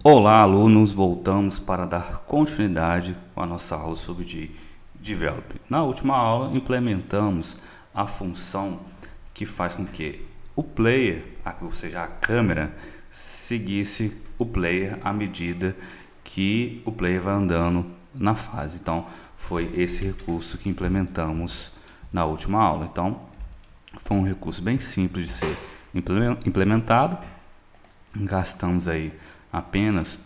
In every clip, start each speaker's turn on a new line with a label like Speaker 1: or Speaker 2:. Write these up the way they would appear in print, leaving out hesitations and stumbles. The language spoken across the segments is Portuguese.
Speaker 1: Olá, alunos! Voltamos para dar continuidade à nossa aula sobre Develop. Na última aula, implementamos a função que faz com que o player, ou seja, a câmera, seguisse o player à medida que o player vai andando na fase. Então, foi esse recurso que implementamos na última aula. Então, foi um recurso bem simples de ser implementado. Gastamos aí apenas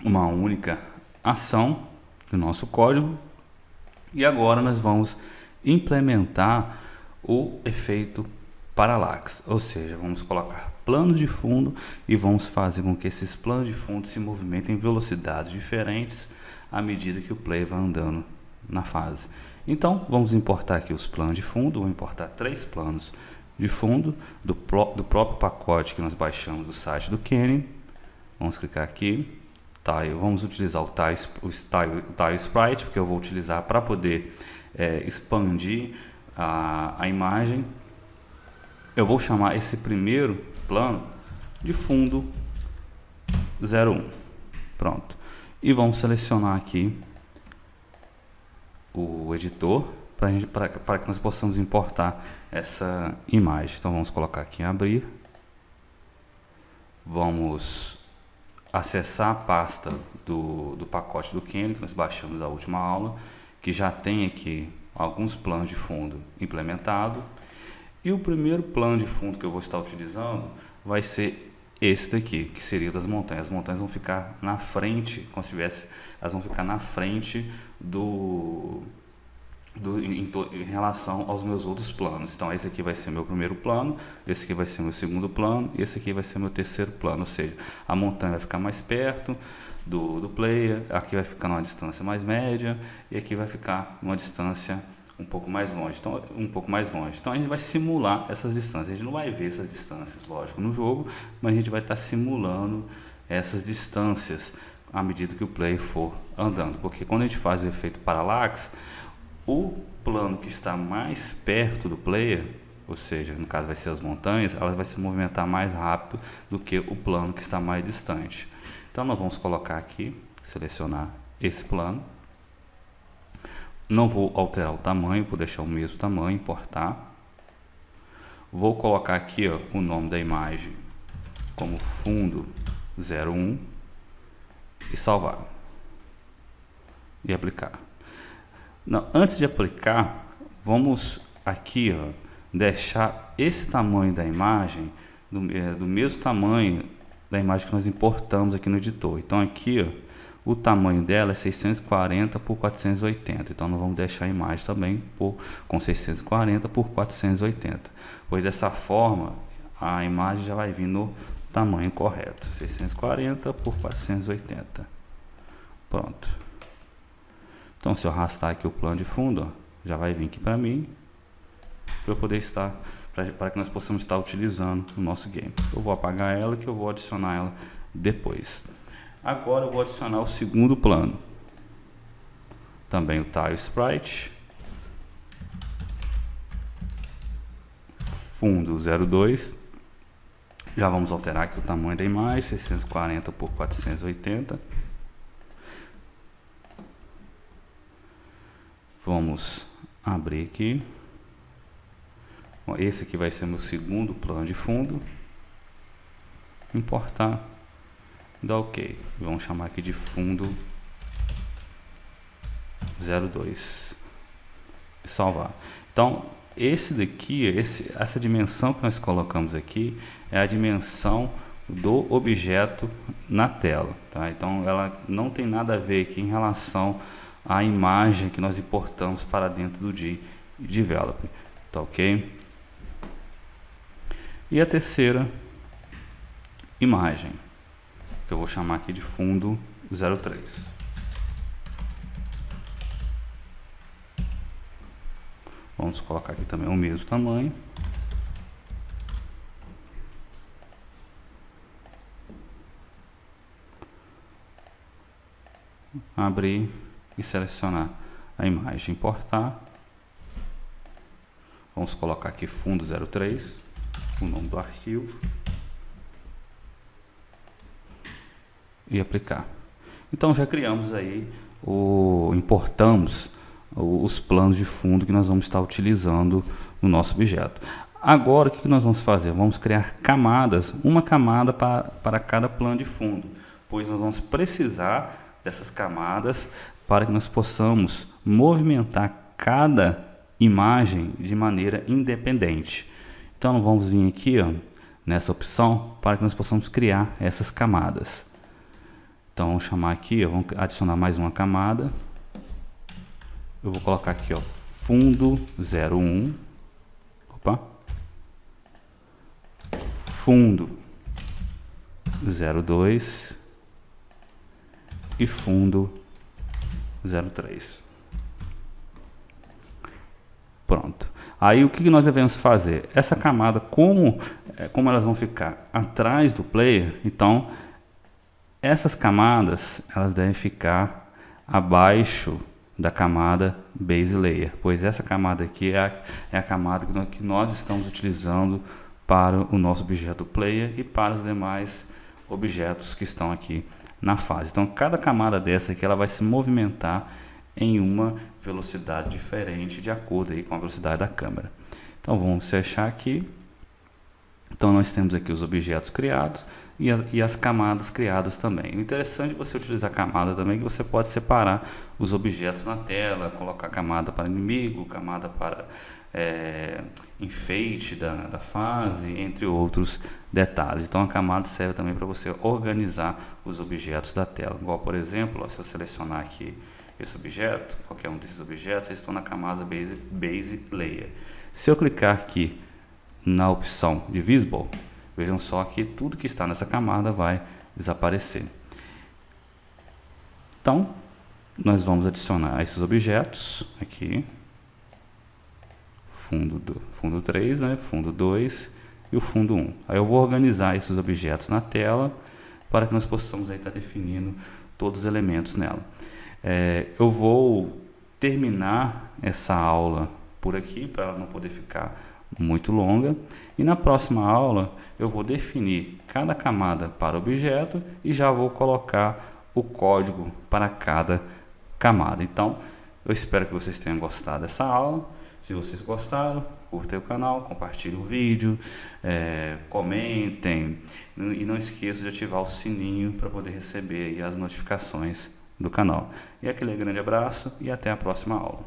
Speaker 1: uma única ação do nosso código e agora nós vamos implementar o efeito parallax, ou seja, vamos colocar planos de fundo e vamos fazer com que esses planos de fundo se movimentem em velocidades diferentes à medida que o player vai andando na fase. Então vamos importar aqui os planos de fundo. Vou importar 3 planos de fundo do próprio pacote que nós baixamos do site do Kenny. Vamos clicar aqui, Tile. Vamos utilizar o Tile Sprite, porque eu vou utilizar para poder expandir a imagem. Eu vou chamar esse primeiro plano de fundo 01. Pronto. E vamos selecionar aqui o editor para que nós possamos importar essa imagem. Então vamos colocar aqui em abrir. Vamos acessar a pasta do pacote do Kenny que nós baixamos na última aula, que já tem aqui alguns planos de fundo implementados. E o primeiro plano de fundo que eu vou estar utilizando vai ser esse daqui, que seria das montanhas. As montanhas vão ficar na frente, como se tivesse, elas vão ficar na frente em relação aos meus outros planos. Então esse aqui vai ser meu primeiro plano, esse aqui vai ser meu segundo plano e esse aqui vai ser meu terceiro plano. Ou seja, a montanha vai ficar mais perto do player, aqui vai ficar numa distância mais média e aqui vai ficar numa distância um pouco mais longe. Então a gente vai simular essas distâncias. A gente não vai ver essas distâncias, lógico, no jogo, mas a gente vai estar simulando essas distâncias à medida que o player for andando, porque quando a gente faz o efeito parallax, o plano que está mais perto do player, ou seja, no caso vai ser as montanhas, ela vai se movimentar mais rápido do que o plano que está mais distante. Então nós vamos colocar aqui, selecionar esse plano. Não vou alterar o tamanho, vou deixar o mesmo tamanho, importar. Vou colocar aqui o nome da imagem como fundo 01 e salvar. E aplicar. Não, antes de aplicar, vamos aqui deixar esse tamanho da imagem do mesmo tamanho da imagem que nós importamos aqui no editor. Então aqui o tamanho dela é 640 por 480. Então nós vamos deixar a imagem também com 640 por 480. Pois dessa forma a imagem já vai vir no tamanho correto. 640 por 480. Pronto. Então se eu arrastar aqui o plano de fundo, já vai vir aqui para mim, para eu poder para que nós possamos estar utilizando no nosso game. Eu vou apagar ela, que eu vou adicionar ela depois. Agora eu vou adicionar o segundo plano, também o Tile Sprite, fundo 02. Já vamos alterar aqui o tamanho da imagem, 640 por 480. Vamos abrir aqui. Bom, esse aqui vai ser meu segundo plano de fundo. Importar. Dá OK. Vamos chamar aqui de fundo 02. E salvar. Então, esse daqui, essa dimensão que nós colocamos aqui é a dimensão do objeto na tela, tá? Então, ela não tem nada a ver aqui em relação à imagem que nós importamos para dentro do Develop, tá OK? E a terceira imagem, que eu vou chamar aqui de fundo 03. Vamos colocar aqui também o mesmo tamanho. Abrir e selecionar a imagem, importar. Vamos colocar aqui fundo 03, o nome do arquivo. e aplicar. Então já criamos aí, importamos os planos de fundo que nós vamos estar utilizando no nosso objeto. Agora o que nós vamos fazer? Vamos criar camadas, uma camada para cada plano de fundo, pois nós vamos precisar dessas camadas para que nós possamos movimentar cada imagem de maneira independente. Então vamos vir aqui, ó, nessa opção para que nós possamos criar essas camadas. Então vamos chamar aqui, ó, vamos adicionar mais uma camada. Eu vou colocar aqui, ó, fundo 01, opa, fundo 02 e fundo 03. Pronto. Aí o que nós devemos fazer? Essa camada, como elas vão ficar atrás do player, então essas camadas elas devem ficar abaixo da camada Base Layer, pois essa camada aqui é a camada que nós estamos utilizando para o nosso objeto player e para os demais objetos que estão aqui na fase. Então cada camada dessa aqui ela vai se movimentar em uma velocidade diferente de acordo aí com a velocidade da câmera. Então vamos fechar aqui. Então nós temos aqui os objetos criados e as camadas criadas também. O interessante é você utilizar camada também, que você pode separar os objetos na tela, colocar camada para inimigo, camada para enfeite da fase, entre outros detalhes. Então a camada serve também para você organizar os objetos da tela. Igual, por exemplo, ó, se eu selecionar aqui esse objeto, qualquer um desses objetos, eles estão na camada Base Layer. Se eu clicar aqui na opção de Visible, vejam só que tudo que está nessa camada vai desaparecer. Então, nós vamos adicionar esses objetos aqui, fundo 3, né, fundo 2 e o fundo 1. Aí eu vou organizar esses objetos na tela para que nós possamos aí estar definindo todos os elementos nela. Eu vou terminar essa aula por aqui para ela não poder ficar muito longa, e na próxima aula eu vou definir cada camada para objeto e já vou colocar o código para cada camada. Então eu espero que vocês tenham gostado dessa aula. Se vocês gostaram, curtem o canal, compartilhem o vídeo, comentem e não esqueçam de ativar o sininho para poder receber aí as notificações do canal. E aquele grande abraço e até a próxima aula.